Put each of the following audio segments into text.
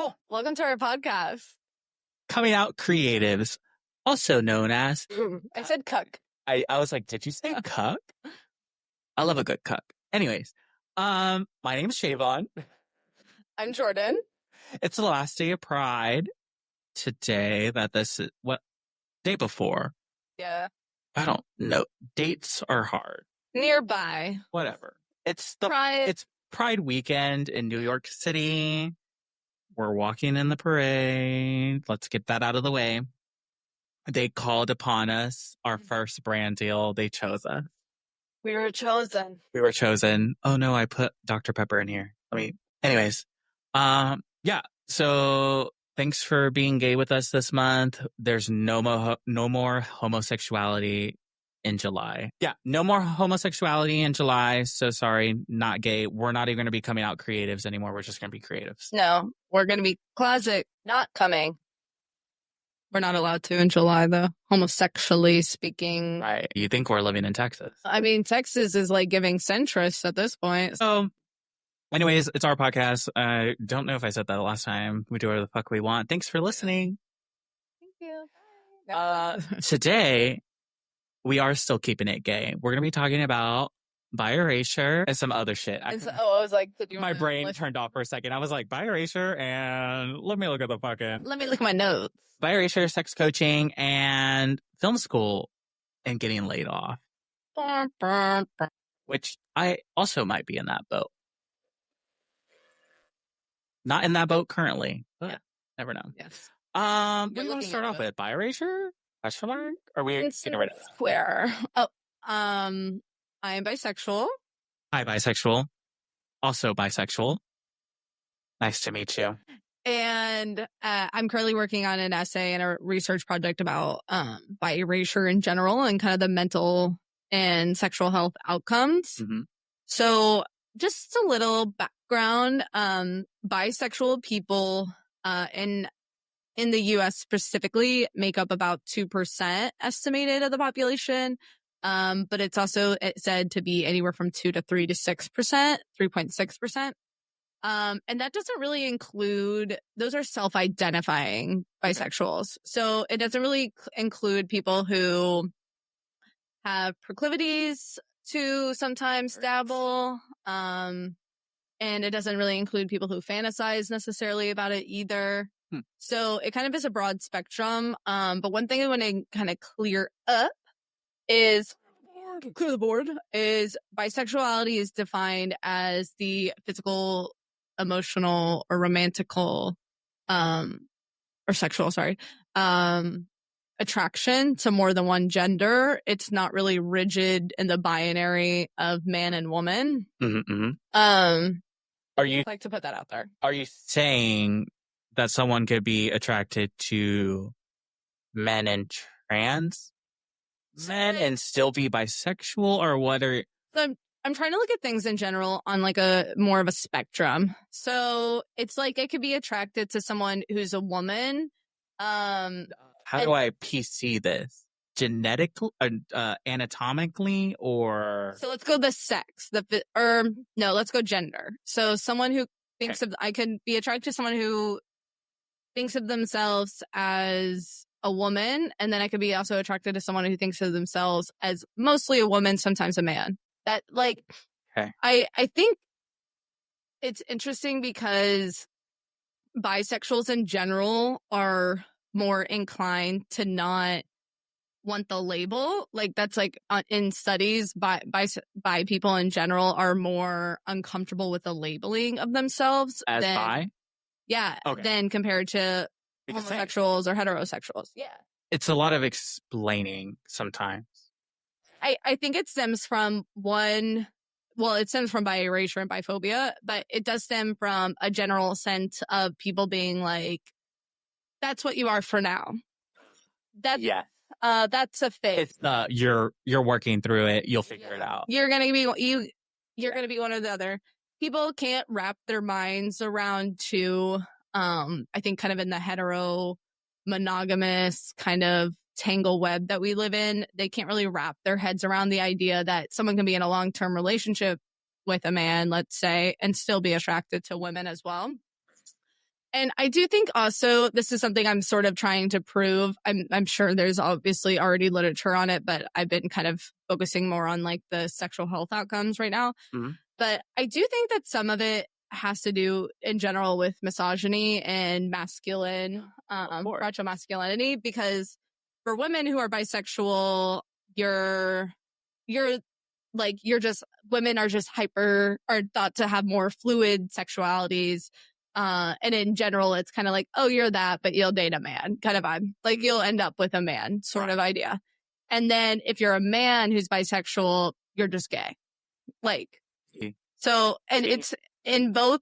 Cool. Welcome to our podcast. Coming out creatives, also known as... I said cuck. I was like, did you say cuck? I love a good cuck. Anyways, my name is Shavon. I'm Jordan. It's the last day of Pride today. What day before? Yeah. I don't know. Dates are hard. Nearby. Whatever. It's Pride weekend in New York City. We're walking in the parade. Let's get that out of the way. They called upon us, our first brand deal. They chose us. We were chosen. We were chosen. Oh no, I put Dr. Pepper in here. Anyways. Yeah. So thanks for being gay with us this month. There's no more homosexuality in July. Yeah. No more homosexuality in July. So sorry, not gay. We're not even going to be coming out creatives anymore. We're just going to be creatives. No, we're going to be closet, not coming. We're not allowed to in July, though, homosexually speaking. Right. You think we're living in Texas. I mean, Texas is like giving centrist at this point. So, anyways, it's our podcast. I don't know if I said that last time. We do whatever the fuck we want. Thanks for listening. Thank you. Bye. Today, we are still keeping it gay. We're going to be talking about Bi Erasure and some other shit. I was like, my brain turned off for a second. I was like, Bi Erasure and let me look at my notes. Bi Erasure, sex coaching, and film school, and getting laid off. Which I also might be in that boat. Not in that boat currently. But never know. Yes. What do you want to start off with? Bi Erasure? Question mark? Are we getting rid of that? Where? I am bisexual. Hi, bisexual. Also bisexual. Nice to meet you. And I'm currently working on an essay and a research project about Bi Erasure in general and kind of the mental and sexual health outcomes. Mm-hmm. So just a little background. Bisexual people in the U.S. specifically make up about 2% estimated of the population. But it's also said to be anywhere from 2 to 3 to 6%, 3.6%. And that doesn't really include, those are self-identifying bisexuals. So it doesn't really include people who have proclivities to sometimes dabble. And it doesn't really include people who fantasize necessarily about it either. So it kind of is a broad spectrum. But one thing I want to kind of clear up is bisexuality is defined as the physical, emotional, or romantical, or sexual, attraction to more than one gender. It's not really rigid in the binary of man and woman. Mm-hmm. Are you like to put that out there? Are you saying that someone could be attracted to men and trans men and still be bisexual, or what are... So I'm trying to look at things in general on like a more of a spectrum. So it's like I could be attracted to someone who's a woman. How do I PC this? Genetically, anatomically, or... So let's go the sex, let's go gender. So someone who thinks I could be attracted to someone who thinks of themselves as a woman, and then I could be also attracted to someone who thinks of themselves as mostly a woman, sometimes a man. That I think it's interesting because bisexuals in general are more inclined to not want the label. Like that's like in studies, bi people in general are more uncomfortable with the labeling of themselves as bi. Yeah, than compared to homosexuals or heterosexuals. Yeah. It's a lot of explaining sometimes. I think it stems from bi erasure and biphobia, but it does stem from a general sense of people being like, that's what you are for now. That's a phase. It's you're working through it, you'll figure it out. You're gonna be one or the other. People can't wrap their minds around I think kind of in the hetero monogamous kind of tangle web that we live in, they can't really wrap their heads around the idea that someone can be in a long-term relationship with a man, let's say, and still be attracted to women as well. And I do think also this is something I'm sort of trying to prove. I'm sure there's obviously already literature on it, but I've been kind of focusing more on like the sexual health outcomes right now. Mm-hmm. But I do think that some of it has to do in general with misogyny and masculine, fragile masculinity, because for women who are bisexual, you're just women are just are thought to have more fluid sexualities. And in general, it's kind of like, oh, you're that, but you'll date a man kind of vibe. Like you'll end up with a man sort of idea. And then if you're a man who's bisexual, you're just gay. Like, so, and it's in both,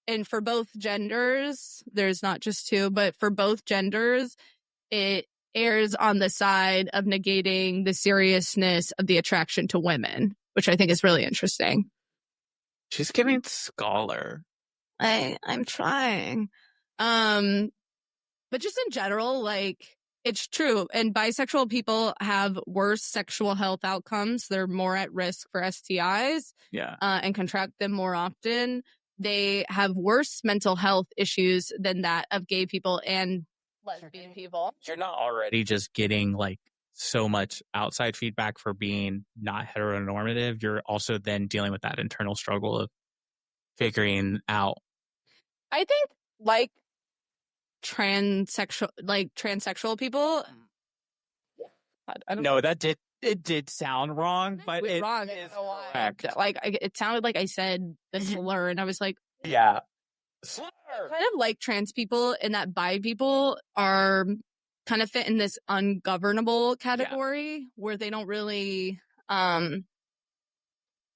and for both genders, there's not just two, but for both genders, it errs on the side of negating the seriousness of the attraction to women, which I think is really interesting. She's giving scholar. I'm trying. But just in general, like, it's true. And bisexual people have worse sexual health outcomes. They're more at risk for STIs. Yeah. And contract them more often. They have worse mental health issues than that of gay people and lesbian people. You're not already just getting like so much outside feedback for being not heteronormative. You're also then dealing with that internal struggle of figuring out. I think like transsexual people. I don't know. It did sound wrong, but it wrong. is correct. Like it sounded like I said the slur, and I was like, yeah, slur. Kind of like trans people, and that bi people are kind of fit in this ungovernable category where they don't really,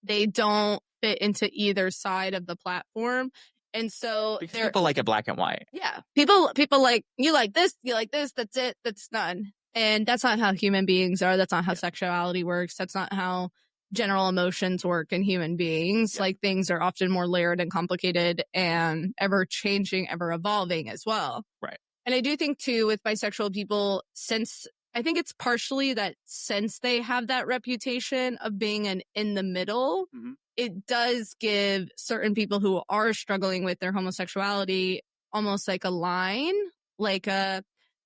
they don't fit into either side of the platform. And so people like it black and white. Yeah. People like, you like this, that's it, that's none. And that's not how human beings are. That's not how sexuality works. That's not how general emotions work in human beings. Like things are often more layered and complicated and ever changing, ever evolving as well. Right. And I do think too with bisexual people, I think it's partially that since they have that reputation of being an in the middle, it does give certain people who are struggling with their homosexuality almost like a line, like oh,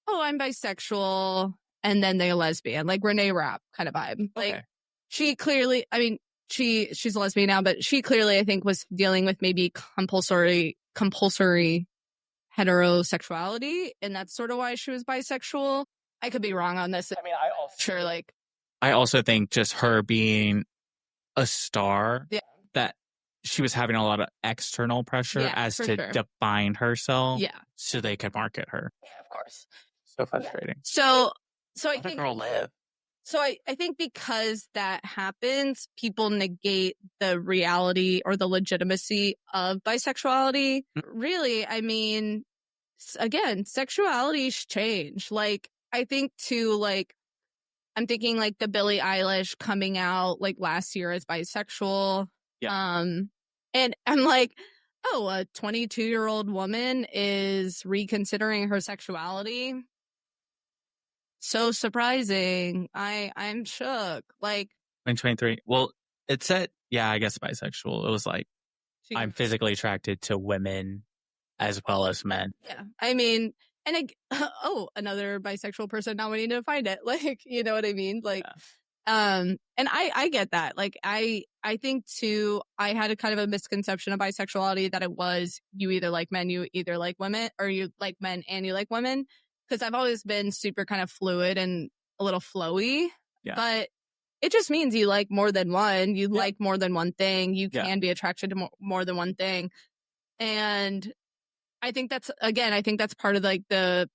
I'm bisexual, and then they're lesbian, like Renee Rapp kind of vibe. Like she clearly, I mean, she's a lesbian now, but she clearly, I think, was dealing with maybe compulsory heterosexuality, and that's sort of why she was bisexual. I could be wrong on this. I mean, I also think just her being a star, that she was having a lot of external pressure define herself, so they could market her. Yeah, of course. So frustrating. So I think girl live. So I think because that happens, people negate the reality or the legitimacy of bisexuality. Really, I mean, again, sexualities change. Like, I think too, like, I'm thinking like the Billie Eilish coming out like last year as bisexual. Yeah. And I'm like, oh, a 22-year-old woman is reconsidering her sexuality. So surprising. I'm shook. Like 2023. Well, it said, I guess bisexual. It was like, I'm physically attracted to women as well as men. Yeah. I mean, and another bisexual person, now we need to find it. Like, you know what I mean? Like, and I get that. Like, I think too, I had a kind of a misconception of bisexuality that it was you either like men, you either like women, or you like men and you like women. Because I've always been super kind of fluid and a little flowy. Yeah. But it just means you like more than one. You like more than one thing. You can be attracted to more than one thing. And I think that's part of like the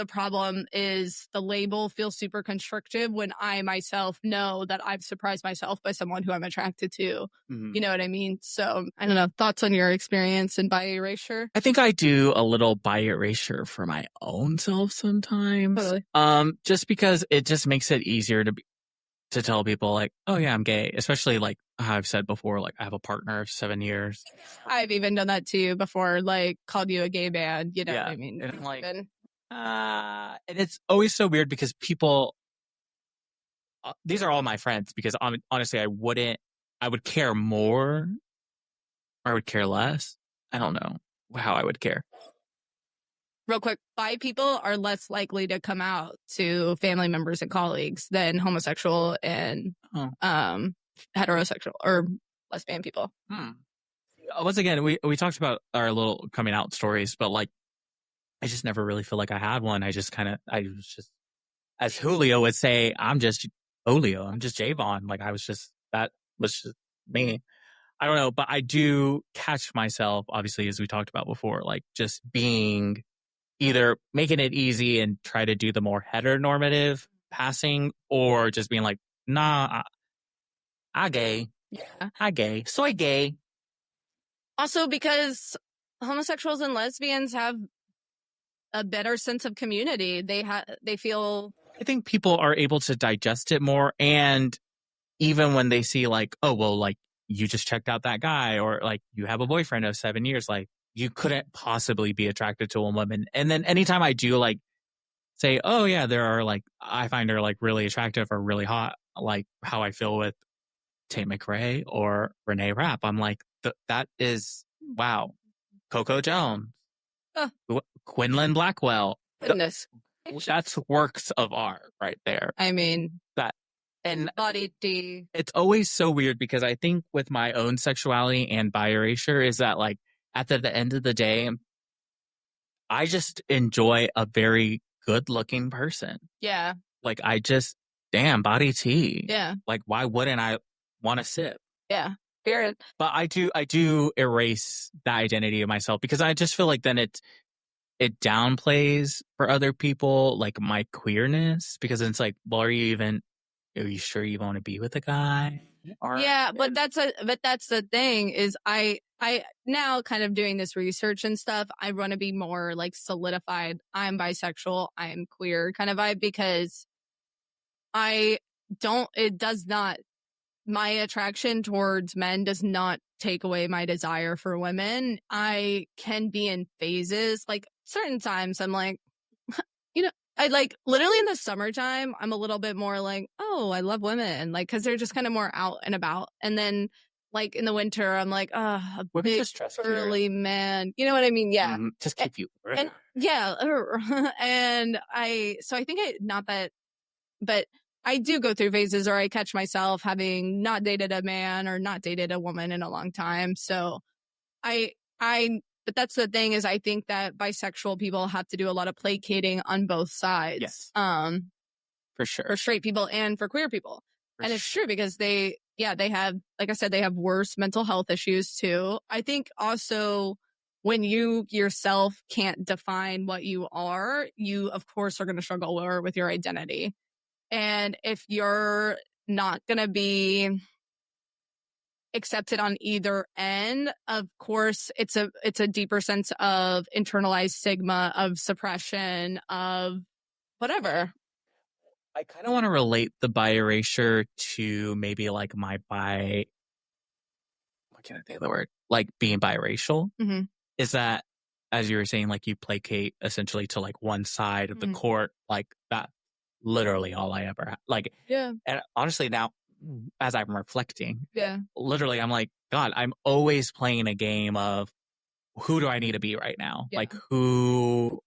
problem is the label feels super constrictive when I myself know that I've surprised myself by someone who I'm attracted to. You know what I mean? So I don't know. Thoughts on your experience in Bi Erasure? I think I do a little Bi Erasure for my own self sometimes. Totally. Just because it just makes it easier to tell people like, oh yeah, I'm gay. Especially like how I've said before, like I have a partner of 7 years. I've even done that to you before, like called you a gay man. You know what I mean? And I'm like, and it's always so weird because people, these are all my friends, because honestly, I would care more or I would care less. I don't know how I would care. real quick, bi people are less likely to come out to family members and colleagues than homosexual and heterosexual or lesbian people. Once again, we talked about our little coming out stories, but like, I just never really feel like I had one. I was just, as Julio would say, I'm just Julio. I'm just Javon. Like, that was just me. I don't know, but I do catch myself, obviously, as we talked about before, like just being either making it easy and try to do the more heteronormative passing, or just being like, nah, I gay. Yeah. I gay. Soy gay. Also, because homosexuals and lesbians have a better sense of community. They feel. I think people are able to digest it more, and even when they see like, oh well, like you just checked out that guy, or like you have a boyfriend of 7 years, like you couldn't possibly be attracted to a woman. And then anytime I do like say, oh yeah, there are like, I find her like really attractive or really hot, like how I feel with Tate McRae or Renee Rapp, I'm like, that is, wow, Coco Jones, Quinlan Blackwell. Goodness. That's works of art right there. I mean, that, and body D. It's always so weird because I think with my own sexuality and Bi Erasure is that like at the end of the day, I just enjoy a very good looking person. Yeah. Like I just, damn, body T. Yeah. Like why wouldn't I want to sip? Yeah. Period. But I do erase the identity of myself because I just feel like then it downplays for other people like my queerness, because it's like, well, are you sure you want to be with a guy? Yeah, but that's the thing is I now kind of doing this research and stuff, I want to be more like solidified. I'm bisexual, I'm queer kind of vibe, because my attraction towards men does not take away my desire for women. I can be in phases. Like certain times I'm like, I like literally in the summertime, I'm a little bit more like, oh, I love women. Like, cause they're just kind of more out and about. And then like in the winter, I'm like, a big burly man. You know what I mean? Yeah. Just keep you. And yeah. And I think but I do go through phases where I catch myself having not dated a man or not dated a woman in a long time. So but that's the thing is I think that bisexual people have to do a lot of placating on both sides. Yes. For sure. For straight people and for queer people. And it's true because they have, like I said, they have worse mental health issues too. I think also when you yourself can't define what you are, you of course are going to struggle more with your identity. And if you're not going to be accepted on either end, of course it's a deeper sense of internalized stigma, of suppression, of whatever. I kind of want to relate the Bi Erasure to maybe like my what can I say the word? Like being biracial. Mm-hmm. Is that, as you were saying, like you placate essentially to like one side of the court, like that literally all I ever had. Like, yeah. And honestly now, as I'm reflecting, yeah, literally I'm like, God, I'm always playing a game of who do I need to be right now? Yeah. Like who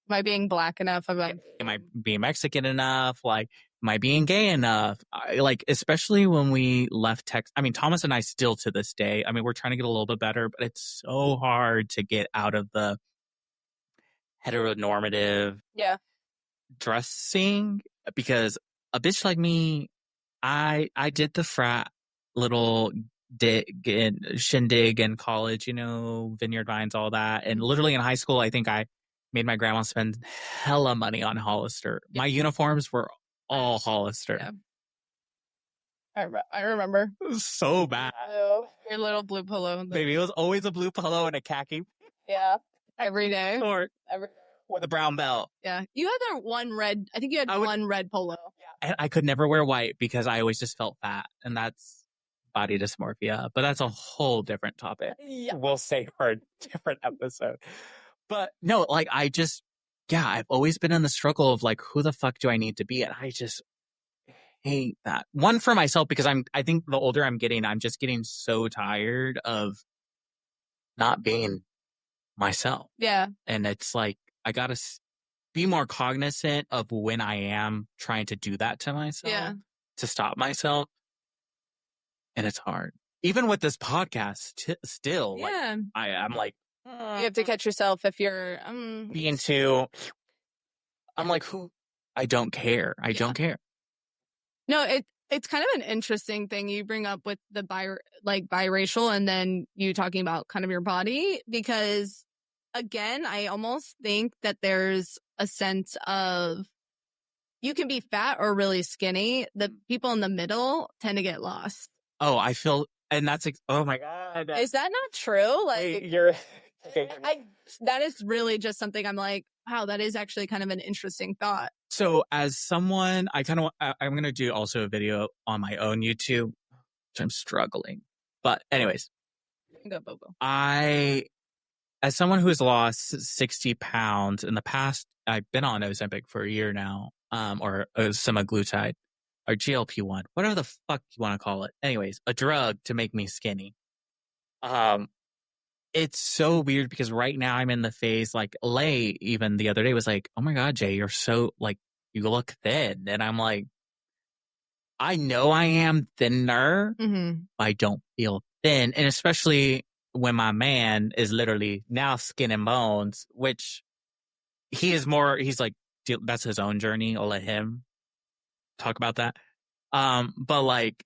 am I being black enough? Am I being Mexican enough? Like, am I being gay enough? Like, especially when we left Texas. I mean, Thomas and I still to this day, I mean, we're trying to get a little bit better, but it's so hard to get out of the heteronormative dressing, because a bitch like me, I did the frat little shindig in college, Vineyard Vines, all that. And literally in high school, I think I made my grandma spend hella money on Hollister. My uniforms were all Hollister. Yeah. I remember. It was so bad. Oh, your little blue polo. Baby, it was always a blue polo and a khaki. Yeah. Every day. Short. With a brown belt. Yeah. You had that one red, I think you had one red polo. Yeah. And I could never wear white because I always just felt fat. And that's body dysmorphia. But that's a whole different topic. Yeah. We'll save for a different episode. But no, like I've always been in the struggle of like, who the fuck do I need to be? And I just hate that. One, for myself, because I think the older I'm getting, I'm just getting so tired of not being myself. Yeah. And it's like, I gotta be more cognizant of when I am trying to do that to myself, to stop myself. And it's hard. Even with this podcast, still, like, I'm like, you have to catch yourself if you're being too, I'm like, who? I don't care. I don't care. No, it's kind of an interesting thing you bring up with the biracial, and then you talking about kind of your body, because again, I almost think that there's a sense of you can be fat or really skinny. The people in the middle tend to get lost. Oh, I feel, and that's, oh my God. Is that not true? Like, wait, you're, okay. That is really just something I'm like, wow, that is actually kind of an interesting thought. So as someone, I'm going to do also a video on my own YouTube, which I'm struggling. But anyways, as someone who has lost 60 pounds in the past, I've been on Ozempic for a year now, or semaglutide, or GLP-1, whatever the fuck you want to call it. Anyways, a drug to make me skinny. It's so weird because right now I'm in the phase, like, Lay even the other day was like, oh my God, Jay, you're so, like, you look thin. And I'm like, I know I am thinner, but I don't feel thin. And especially when my man is literally now skin and bones, which he's like, that's his own journey. I'll let him talk about that. But like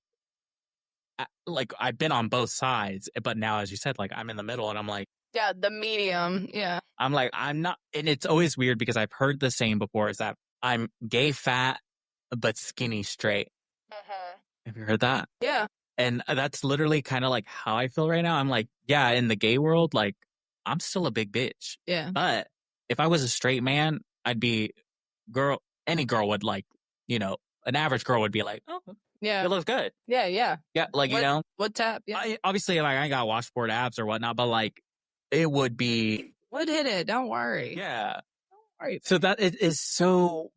I've been on both sides, but now, as you said, like, I'm in the middle, and I'm like, yeah, the medium. Yeah. I'm like, I'm not, and it's always weird because I've heard the saying before, is that I'm gay fat, but skinny straight. Have you heard that? Yeah. And that's literally kind of like how I feel right now. I'm like, yeah, in the gay world, like, I'm still a big bitch. Yeah. But if I was a straight man, I'd be any girl would, like, an average girl would be like, oh, yeah, it looks good. Yeah. Yeah. Yeah. Like, what tap? Yeah. Obviously, like, I got washboard abs or whatnot, but like, it would be. Would hit it. Don't worry. Yeah. Don't worry. So that it is so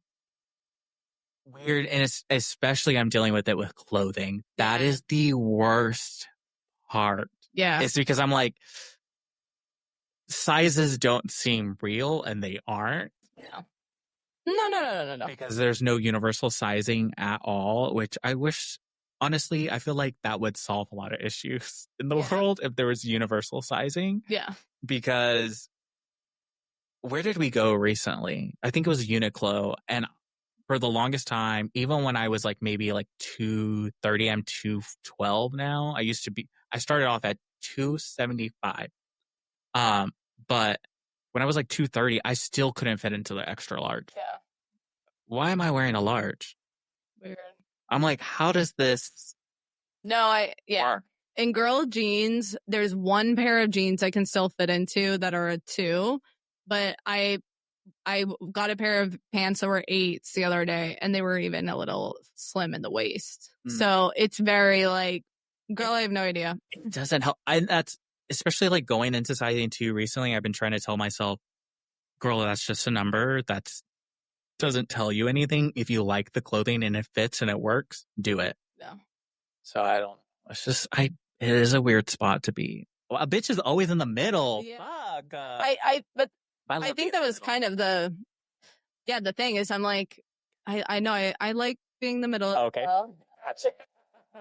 weird, and it's, especially I'm dealing with it with clothing. That is the worst part. Yeah. It's because I'm like, sizes don't seem real, and they aren't. No. Because there's no universal sizing at all, which I wish, honestly, I feel like that would solve a lot of issues in the world if there was universal sizing. Yeah. Because where did we go recently? I think it was Uniqlo, and for the longest time, even when I was like maybe like 230, I'm 212 now. I started off at 275. But when I was like 230, I still couldn't fit into the extra large. Yeah. Why am I wearing a large? Weird. I'm like, how does this work? In girl jeans, there's one pair of jeans I can still fit into that are a 2, but I got a pair of pants that were 8s the other day, and they were even a little slim in the waist. So it's very like, girl, I have no idea. It doesn't help. That's especially like going into sizing 2 recently. I've been trying to tell myself, girl, that's just a number. That doesn't tell you anything. If you like the clothing and it fits and it works, do it. Yeah. So I don't. It's just it is a weird spot to be. Well, a bitch is always in the middle. Yeah. Fuck. But I think that was kind of the thing is, I'm like, I know I like being the middle. Okay.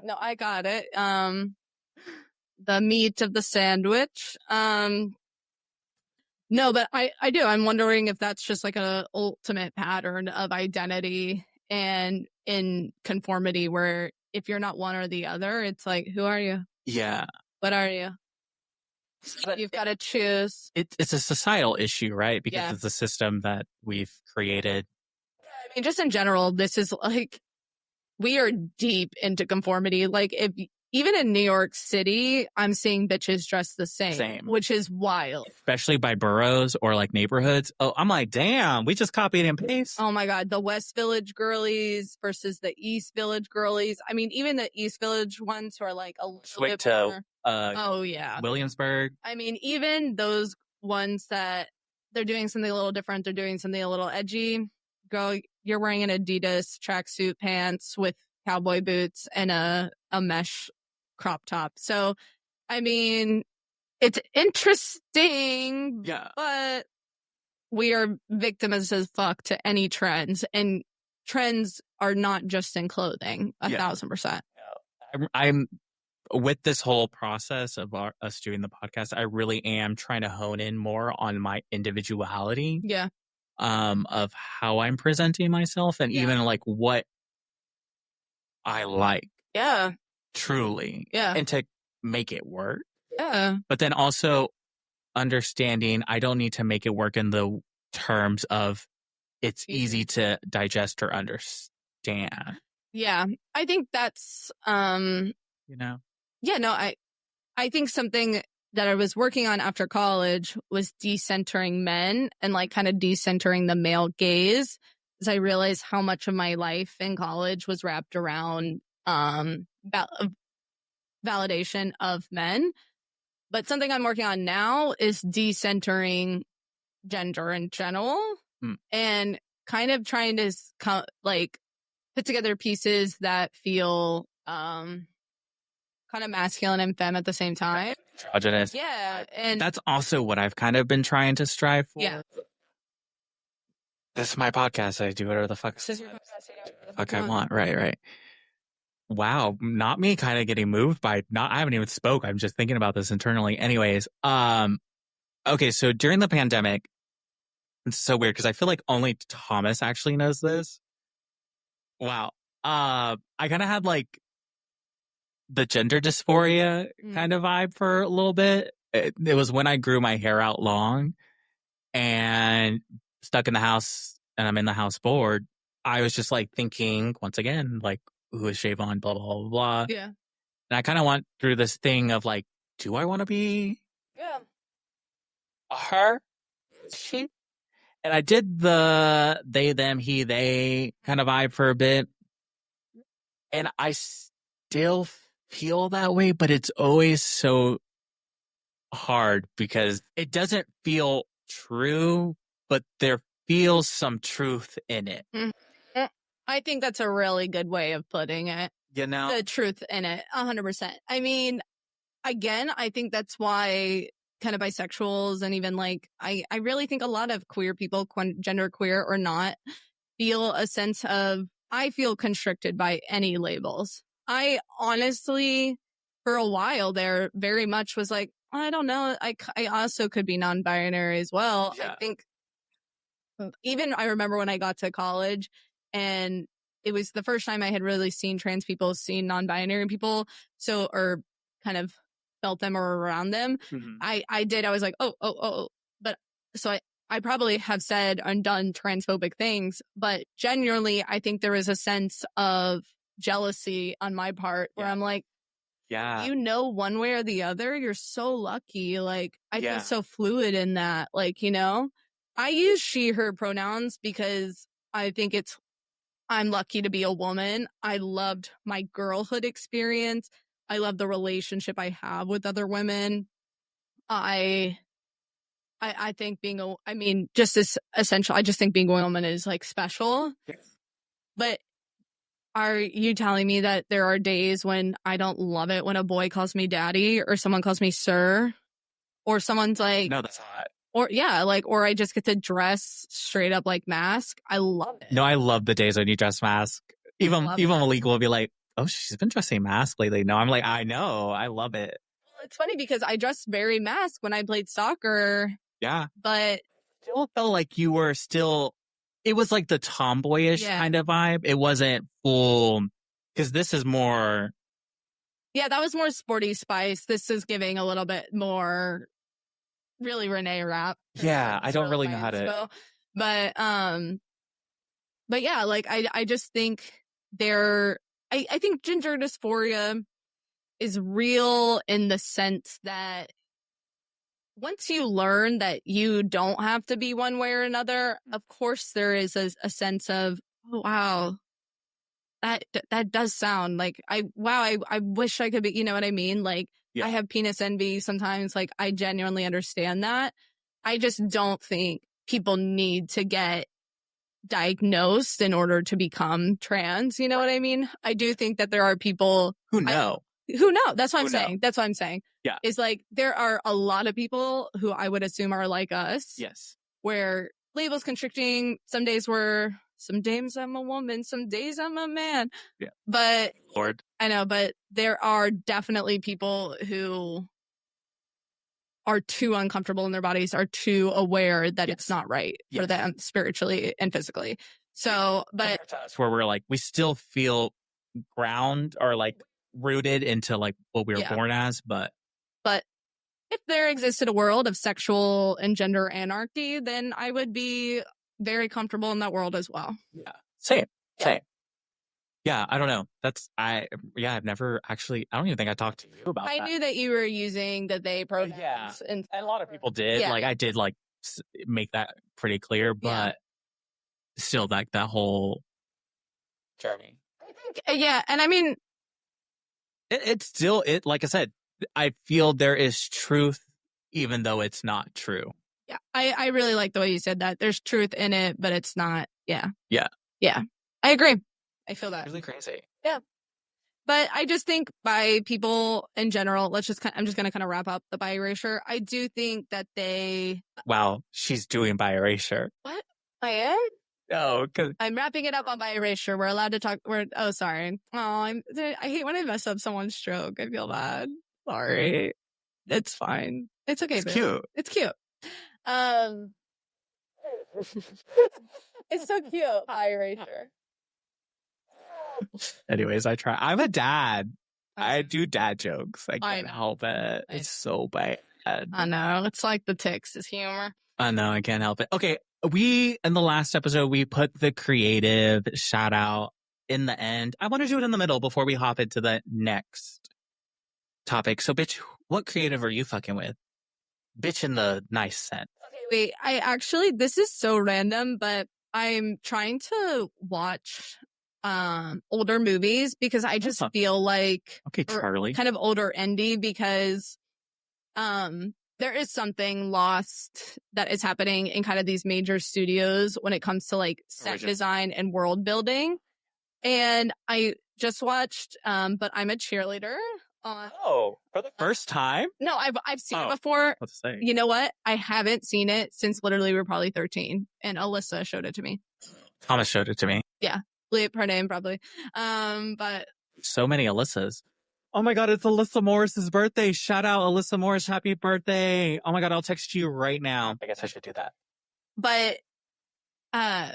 No, I got it. The meat of the sandwich. No, but I do. I'm wondering if that's just like a ultimate pattern of identity and in conformity, where if you're not one or the other, it's like, who are you? Yeah. What are you? You've got to choose. It's a societal issue, right? Because it's a system that we've created. I mean, just in general, this is like, we are deep into conformity. Like, even in New York City, I'm seeing bitches dressed the same, which is wild. Especially by boroughs or like neighborhoods. Oh, I'm like, damn, we just copied and pasted. Oh my God, the West Village girlies versus the East Village girlies. I mean, even the East Village ones who are like a little bit more. Oh yeah, Williamsburg. I mean, even those ones that they're doing something a little different, they're doing something a little edgy. Girl, you're wearing an Adidas tracksuit pants with cowboy boots and a mesh crop top. So, I mean, it's interesting. Yeah. But we are victims as fuck to any trends, and trends are not just in clothing. 1,000%. I'm with this whole process of us doing the podcast. I really am trying to hone in more on my individuality. Yeah. Of how I'm presenting myself, and even like what I like. Yeah. Truly. Yeah. And to make it work. Yeah. But then also understanding I don't need to make it work in the terms of it's easy to digest or understand. Yeah. I think that's, you know? Yeah, no, I think something that I was working on after college was decentering men and like kind of decentering the male gaze. Because I realized how much of my life in college was wrapped around validation of men. But something I'm working on now is decentering gender in general and kind of trying to like put together pieces that feel kind of masculine and femme at the same time. Androgynous. Yeah. And that's also what I've kind of been trying to strive for. Yeah. This is my podcast. I do whatever the fuck I want. Right. Wow, not me kind of getting moved by I haven't even spoke. I'm just thinking about this internally. Anyways, okay, so during the pandemic, it's so weird because I feel like only Thomas actually knows this. Wow. I kind of had like the gender dysphoria kind of vibe for a little bit. It was when I grew my hair out long and stuck in the house, and I'm in the house bored. I was just like thinking once again, like, who is Shavon, blah, blah, blah, blah. Yeah. And I kind of went through this thing of like, do I want to be a her? She? And I did the they, them, he, they kind of vibe for a bit. And I still feel that way, but it's always so hard because it doesn't feel true, but there feels some truth in it. I think that's a really good way of putting it. You know? The truth in it, 100%. I mean, again, I think that's why kind of bisexuals and even like, I really think a lot of queer people, gender queer or not, feel a sense of, I feel constricted by any labels. I honestly, for a while there, very much was like, I don't know. I also could be non-binary as well. Yeah. I think even I remember when I got to college and it was the first time I had really seen trans people, seen non-binary people. So, or kind of felt them or around them. I was like, oh. But so I probably have said and done transphobic things, but genuinely, I think there is a sense of jealousy on my part where I'm like, you know, one way or the other, you're so lucky. Like, I feel so fluid in that. Like, you know, I use she, her pronouns because I think I'm lucky to be a woman. I loved my girlhood experience. I love the relationship I have with other women. I think just as essential. I just think being a woman is like special. Yes. But are you telling me that there are days when I don't love it when a boy calls me daddy or someone calls me sir or someone's like, no, that's hot. Or I just get to dress straight up like mask. I love it. No, I love the days when you dress mask. Even Malik will be like, oh, she's been dressing mask lately. No, I'm like, I know. I love it. Well, it's funny because I dressed very mask when I played soccer. Yeah. But still felt like you were still, it was like the tomboyish kind of vibe. It wasn't full, because this is more. Yeah, that was more sporty spice. This is giving a little bit more really Renee rap. Yeah, I don't really know how to. But yeah, like I just think I think gender dysphoria is real in the sense that once you learn that you don't have to be one way or another, of course there is a sense of, oh, wow, that does sound like I wish I could be, you know what I mean? Like I have penis envy sometimes. Like I genuinely understand that. I just don't think people need to get diagnosed in order to become trans. You know what I mean? I do think that there are people who know. That's what I'm saying. That's what I'm saying. Yeah. Is like there are a lot of people who I would assume are like us. Yes. Where labels constricting. Some days I'm a woman, some days I'm a man. Yeah. But Lord. I know, but there are definitely people who are too uncomfortable in their bodies, are too aware that it's not right for them spiritually and physically. So, but that's where we're like, we still feel ground or like rooted into like what we were born as, but if there existed a world of sexual and gender anarchy, then I would be very comfortable in that world as well. Yeah. Same. Yeah, I don't know. I've never actually, I don't even think I talked to you about that. I knew that you were using the they pronouns. Yeah. And a lot of people did. Yeah. Like, I did like make that pretty clear, but still like that whole journey. I think, and I mean, it's still, like I said, I feel there is truth, even though it's not true. Yeah. I really like the way you said that. There's truth in it, but it's not. Yeah. Yeah. Yeah. I agree. I feel that. Really crazy. Yeah. But I just think by people in general, I'm just going to kind of wrap up the Bi Erasure. I do think that they. Wow. She's doing Bi Erasure. What? I am? No, because I'm wrapping it up on Bi Erasure. We're allowed to talk. Oh, sorry. Oh, I hate when I mess up someone's stroke. I feel bad. Sorry. It's fine. It's okay. It's cute. It's cute. It's so cute. Bi Erasure. Anyways, I try. I'm a dad. I do dad jokes. I can't help it. It's so bad. I know. It's like the tics is humor. I know. I can't help it. Okay. In the last episode, we put the creative shout out in the end. I want to do it in the middle before we hop into the next topic. So, bitch, what creative are you fucking with? Bitch in the nice sense. Okay, wait. This is so random, but I'm trying to watch older movies because I just feel like Charlie, kind of older indie because there is something lost that is happening in kind of these major studios when it comes to like set design and world building. And I just watched But I'm a Cheerleader. For the first time? No, I've seen it before. Let's say. You know what? I haven't seen it since literally we were probably 13, and Alyssa showed it to me. Thomas showed it to me. Yeah, bleep her name probably. But so many Alyssas. Oh my God, it's Alyssa Morris's birthday. Shout out Alyssa Morris. Happy birthday. Oh my God, I'll text you right now. I guess I should do that. But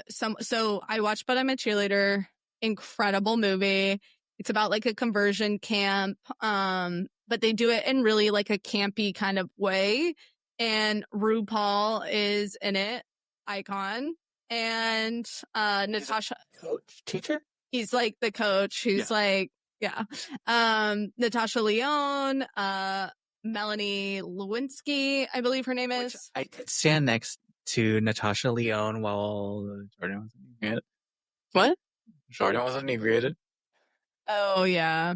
so I watched But I'm a Cheerleader. Incredible movie. It's about like a conversion camp. But they do it in really like a campy kind of way. And RuPaul is in it, icon. And Natasha, coach, teacher. He's like the coach who's Natasha Lyonne, Melanie Lewinsky, I believe her name is. I could stand next to Natasha Lyonne while Jordan was inebriated. What? Jordan was inebriated. Oh yeah,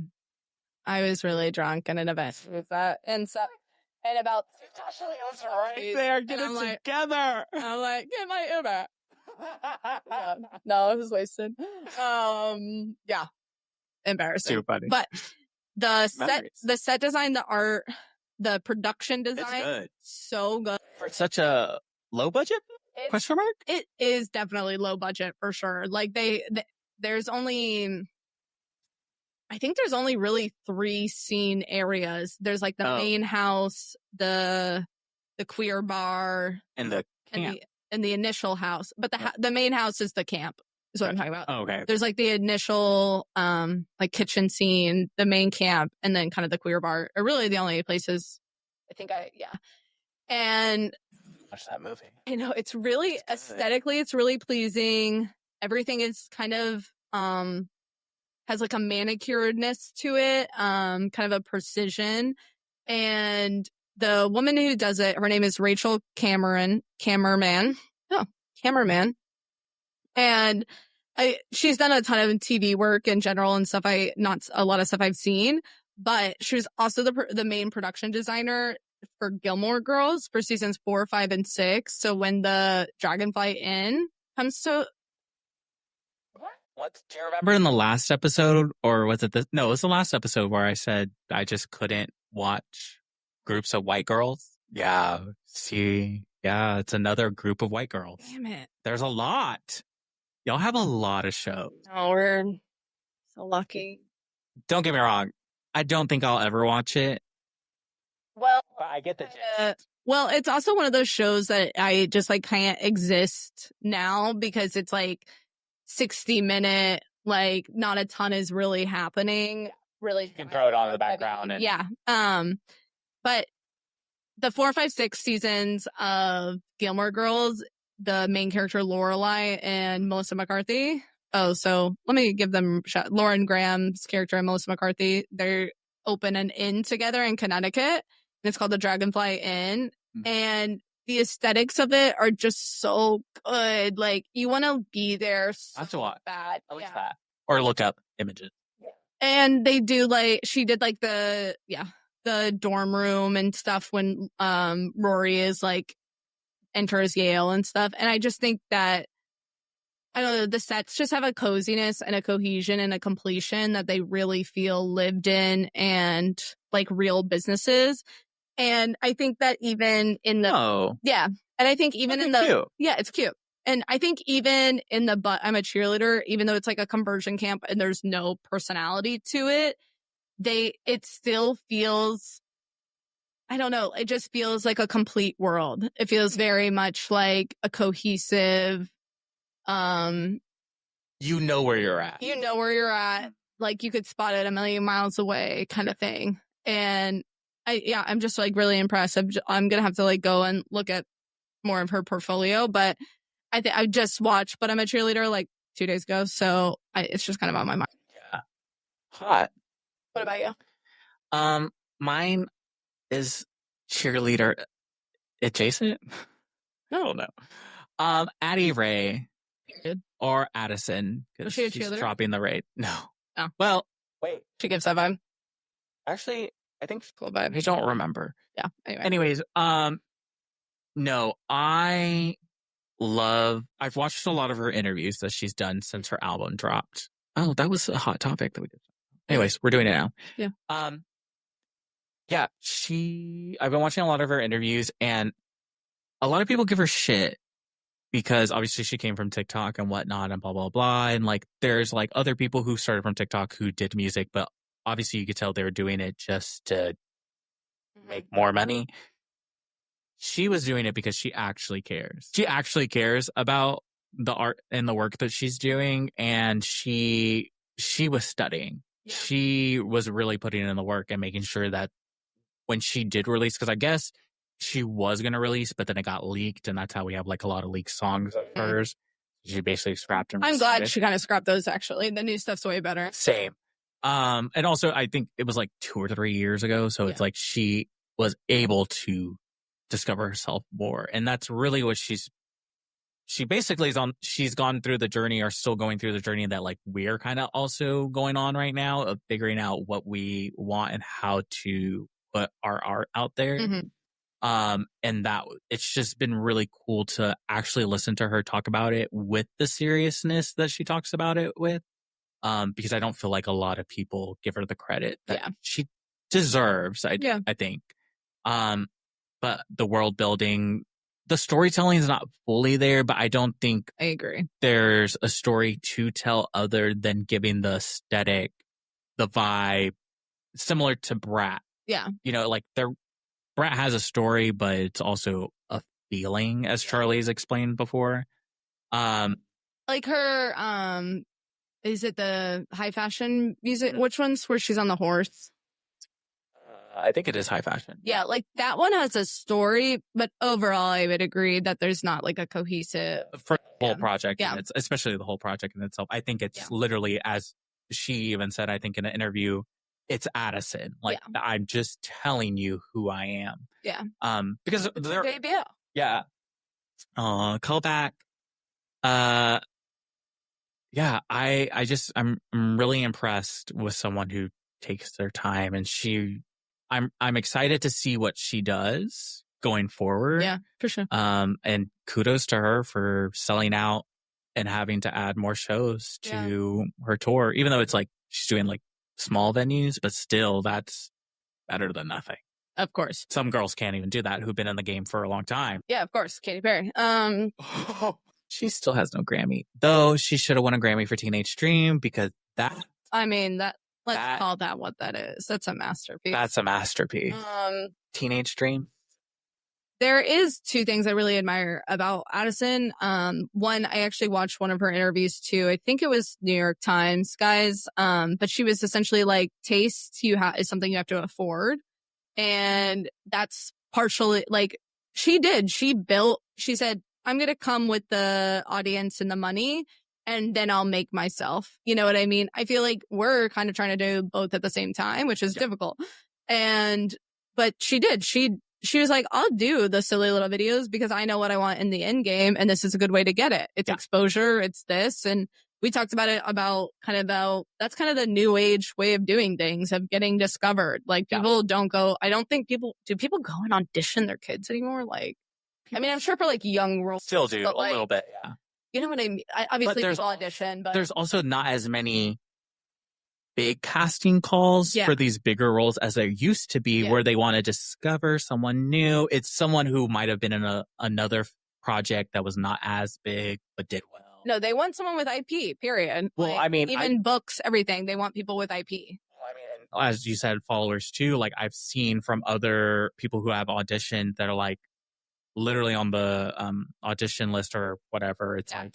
I was really drunk in an event with that, and about Natasha Lyonne's right there, get it together. I'm like, get my Uber. Yeah. No, I was wasted. Yeah. Embarrassing. Too funny. But the set design, the art, the production design, it's good. So good. For such a low budget? Question mark? It is definitely low budget for sure. Like there's only, I think there's only really 3 scene areas. There's like the main house, the queer bar, and the camp. And the initial house, but the main house is the camp, is what I'm talking about. Oh, okay. There's like the initial, like kitchen scene, the main camp, and then kind of the queer bar are really the only places I think and watch that movie. I know it's really aesthetically, it's really pleasing. Everything is kind of, has like a manicuredness to it, kind of a precision. And the woman who does it, her name is Rachel Cammerman. And she's done a ton of TV work in general and stuff. Not a lot of stuff I've seen, but she was also the main production designer for Gilmore Girls for seasons 4, 5, and 6. So when the Dragonfly Inn comes to, what do you remember in the last episode, or was it no, it was the last episode where I said I just couldn't watch groups of white girls. Yeah. See, Yeah, it's another group of white girls. Damn it. There's a lot. Y'all have a lot of shows. Oh, we're so lucky. Don't get me wrong. I don't think I'll ever watch it. Well, But I get the gist. well, it's also one of those shows that I just like can't exist now because it's like 60-minute, like not a ton is really happening. Really, You can throw it on in the background. And... yeah. But the 4, 5, 6 seasons of Gilmore Girls, the main character Lorelai and Melissa McCarthy. Oh, so let me give them a shout. Lauren Graham's character and Melissa McCarthy, they're open an inn together in Connecticut. And it's called the Dragonfly Inn. Mm-hmm. And the aesthetics of it are just so good. Like, you want to be there so That's a lot. bad. At least that. Or look up images. And they do like, she did like the dorm room and stuff when Rory is like enters Yale and stuff. And I just think that, I don't know, the sets just have a coziness and a cohesion and a completion that they really feel lived in and like real businesses. And I think that even in the, yeah. And I think even in the, cute. Yeah, it's cute. And I think even in the, but I'm a cheerleader, even though it's like a conversion camp and there's no personality to it, it still feels, I don't know, it just feels like a complete world. It feels very much like a cohesive, you know where you're at. You know where you're at. Like you could spot it a million miles away kind of thing. And I'm just like really impressed. I'm going to have to like go and look at more of her portfolio, but I just watched, but I'm a cheerleader like 2 days ago. So it's just kind of on my mind. Yeah. Hot. What about you? Mine is cheerleader adjacent. I don't know. Addie Ray or Addison. Was she a she's cheerleader? Dropping the rate. No. Oh. Well, wait. She gives that vibe. Actually, I think cool vibe. I don't remember. Yeah. Anyways, no, I've watched a lot of her interviews that she's done since her album dropped. Oh, that was a hot topic that we did. Anyways, we're doing it now. Yeah. Yeah, I've been watching a lot of her interviews and a lot of people give her shit because obviously she came from TikTok and whatnot and blah, blah, blah. And like, there's like other people who started from TikTok who did music, but obviously you could tell they were doing it just to make more money. She was doing it because she actually cares. She actually cares about the art and the work that she's doing. And she was studying. Yeah. She was really putting in the work and making sure that when she did release, because I guess she was going to release, but then it got leaked. And that's how we have like a lot of leaked songs of hers. She basically scrapped them. I'm glad she kind of scrapped those, actually. The new stuff's way better. Same. And also I think it was like 2 or 3 years ago. So it's like she was able to discover herself more. And that's really what she basically she's gone through the journey or still going through the journey that like we're kind of also going on right now of figuring out what we want and how to put our art out there. Mm-hmm. And that it's just been really cool to actually listen to her talk about it with the seriousness that she talks about it with. Because I don't feel like a lot of people give her the credit that she deserves. I think. But the world building, the storytelling is not fully there, but I don't think I agree. There's a story to tell other than giving the aesthetic, the vibe, similar to Brat. Yeah. You know, like Brat has a story, but it's also a feeling, as Charlie's explained before. Like her, is it the high fashion music? Which one's where she's on the horse? I think it is high fashion. Yeah, like that one has a story, but overall, I would agree that there's not like a cohesive for the whole project. Yeah, it's especially the whole project in itself. I think it's literally, as she even said, I think in an interview, it's Addison. Like I'm just telling you who I am. Yeah. Because they're debut. Yeah. Call back. Yeah, I'm really impressed with someone who takes their time, and I'm excited to see what she does going forward. Yeah, for sure. And kudos to her for selling out and having to add more shows to her tour, even though it's like she's doing like small venues, but still that's better than nothing. Of course. Some girls can't even do that who've been in the game for a long time. Yeah, of course. Katy Perry. She still has no Grammy, though. She should have won a Grammy for Teenage Dream because let's call that what that is. That's a masterpiece. That's a masterpiece. Teenage Dream. There is two things I really admire about Addison. One, I actually watched one of her interviews too. I think it was New York Times, guys. But she was essentially like, taste is something you have to afford. And that's partially like she said, I'm going to come with the audience and the money, and then I'll make myself. You know what I mean? I feel like we're kind of trying to do both at the same time, which is difficult. But she did. She was like, I'll do the silly little videos because I know what I want in the end game, and this is a good way to get it. It's exposure. It's this. And we talked about it that's kind of the new age way of doing things, of getting discovered. Like people don't go, I don't think do people go and audition their kids anymore? Like, I mean, I'm sure for like young roles. Still do a little bit. Yeah. You know what I mean? Obviously people audition, but there's also not as many big casting calls for these bigger roles as there used to be, where they want to discover someone new. It's someone who might have been in another project that was not as big, but did well. No, they want someone with IP, period. Well, like, I mean, even books, everything. They want people with IP. Well, I mean, as you said, followers too. Like I've seen from other people who have auditioned that are like literally on the audition list or whatever. It's like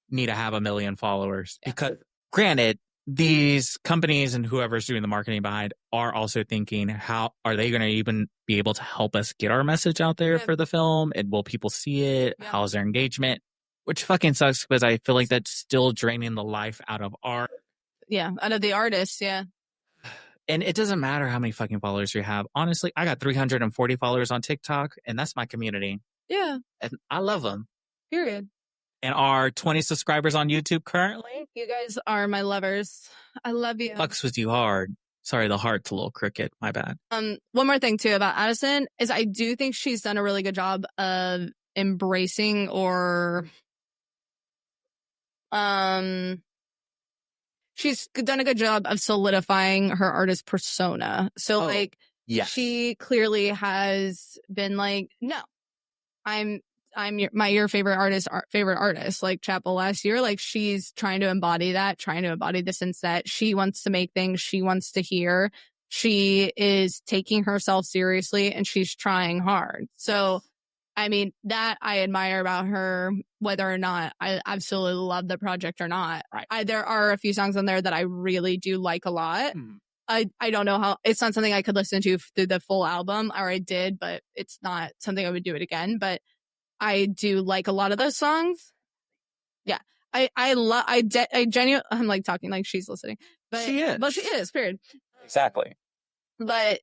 need to have 1 million followers because, granted, these companies and whoever's doing the marketing behind are also thinking, how are they going to even be able to help us get our message out there for the film? And will people see it? Yeah. How's their engagement? Which fucking sucks because I feel like that's still draining the life out of art. Yeah, out of the artists, yeah. And it doesn't matter how many fucking followers you have. Honestly, I got 340 followers on TikTok, and that's my community. Yeah. And I love them. Period. And our 20 subscribers on YouTube currently. You guys are my lovers. I love you. Fucks with you hard. Sorry, the heart's a little crooked. My bad. One more thing too about Addison is I do think she's done a really good job of embracing she's done a good job of solidifying her artist persona. So she clearly has been like, no, I'm your favorite artist, like Chapel last year. Like she's trying to embody this and set. She wants to make things she wants to hear. She is taking herself seriously and she's trying hard. So, I mean, that I admire about her, whether or not I absolutely love the project or not. Right. There are a few songs on there that I really do like a lot. I don't know how, it's not something I could listen to through the full album, or I did, but it's not something I would do it again. But I do like a lot of those songs. Yeah. I genuinely, I'm like talking like she's listening, but she is. Well, she is, period. Exactly. But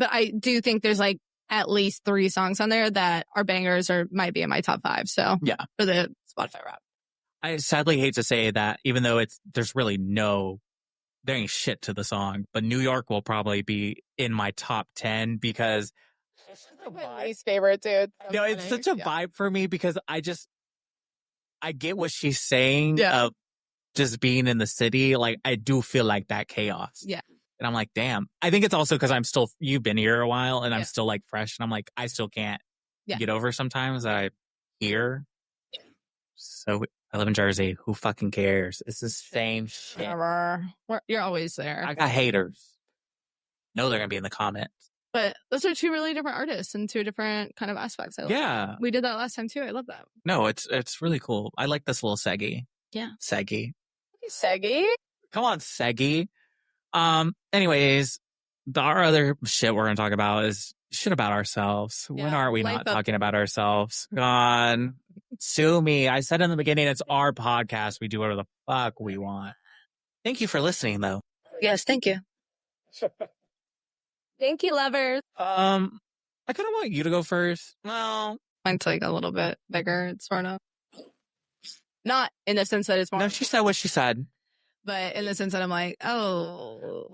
I do think there's like at least 3 songs on there that are bangers or might be in my top 5. So yeah, for the Spotify rap. I sadly hate to say that, even though there's really there ain't shit to the song, but New York will probably be in my top 10 because it's my least favorite, dude. No, it's such a vibe for me because I get what she's saying of just being in the city. Like I do feel like that chaos. Yeah. And I'm like, damn. I think it's also because you've been here a while and I'm still like fresh. And I'm like, I still can't get over sometimes that I'm here. So I live in Jersey. Who fucking cares? It's the same shit. You're always there. I got haters. No, they're going to be in the comments. But those are 2 really different artists and 2 different kind of aspects. I love that. We did that last time too. I love that. No, it's really cool. I like this little Seggy. Yeah. Seggy. Seggy? Come on, Seggy. Anyways, our other shit we're going to talk about is shit about ourselves. Yeah, when aren't we not talking about ourselves? God, sue me. I said in the beginning, it's our podcast. We do whatever the fuck we want. Thank you for listening, though. Yes, thank you. Thank you, lovers. I kind of want you to go first. Well, mine's like a little bit bigger. It's sort of not in the sense that it's more. No, she said what she said. But in the sense that I'm like, oh.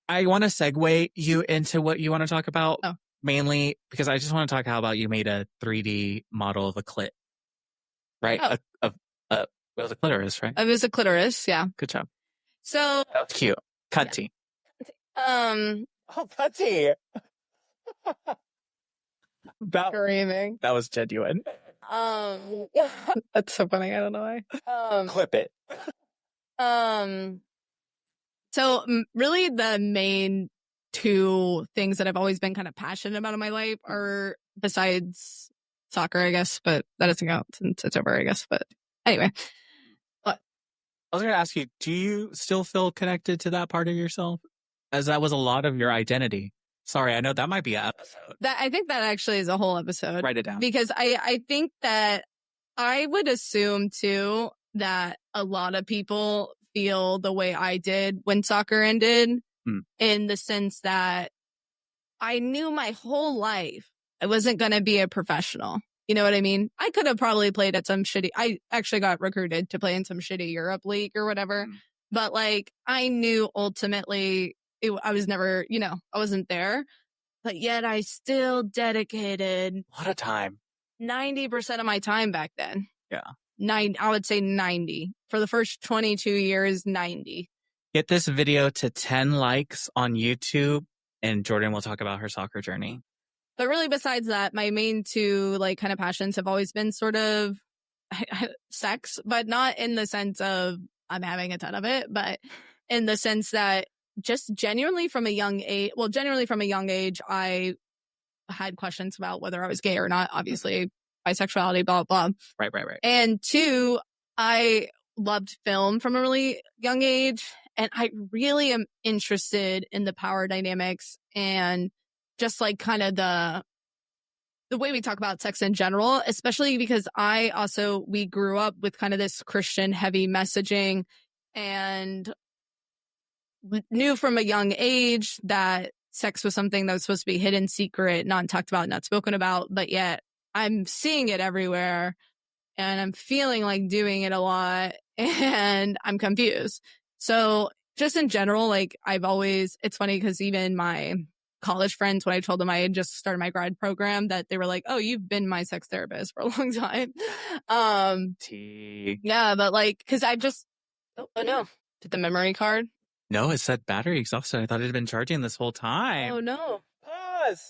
I want to segue you into what you want to talk about, mainly because I just want to talk about you made a 3D model of a clit, right? It was a clitoris, right? It was a clitoris, yeah. Good job. So that was cute. Cunty. Oh, Putty. Screaming. That was genuine. That's so funny. I don't know why. Clip it. So really the main two things that I've always been kind of passionate about in my life are, besides soccer, I guess, but that doesn't count since it's over, I guess. But anyway. I was going to ask you, do you still feel connected to that part of yourself? As that was a lot of your identity. Sorry, I know that might be an episode. I think that actually is a whole episode. Write it down. Because I think that I would assume too that a lot of people feel the way I did when soccer ended, in the sense that I knew my whole life I wasn't going to be a professional. You know what I mean? I could have probably played at some shitty, I actually got recruited to play in some shitty Europe league or whatever. But like, I knew ultimately I was never, I wasn't there. But yet I still dedicated a lot of time. 90% of my time back then. Yeah. I would say 90. For the first 22 years, 90. Get this video to 10 likes on YouTube, and Jordan will talk about her soccer journey. But really, besides that, my main two kind of passions have always been sort of sex, but not in the sense of I'm having a ton of it, but in the sense that just genuinely from a young age, I had questions about whether I was gay or not, obviously, bisexuality, blah, blah. Right. And two, I loved film from a really young age, and I really am interested in the power dynamics and just like kind of the way we talk about sex in general, especially because we grew up with kind of this Christian heavy messaging, and knew from a young age that sex was something that was supposed to be hidden, secret, not talked about, not spoken about, but yet I'm seeing it everywhere and I'm feeling like doing it a lot and I'm confused. So just in general, like it's funny because even my college friends, when I told them I had just started my grad program, that they were like, oh, you've been my sex therapist for a long time. Yeah, but like, cause oh no, did the memory card? No, it said battery exhausted. I thought it had been charging this whole time. Oh no. Pause.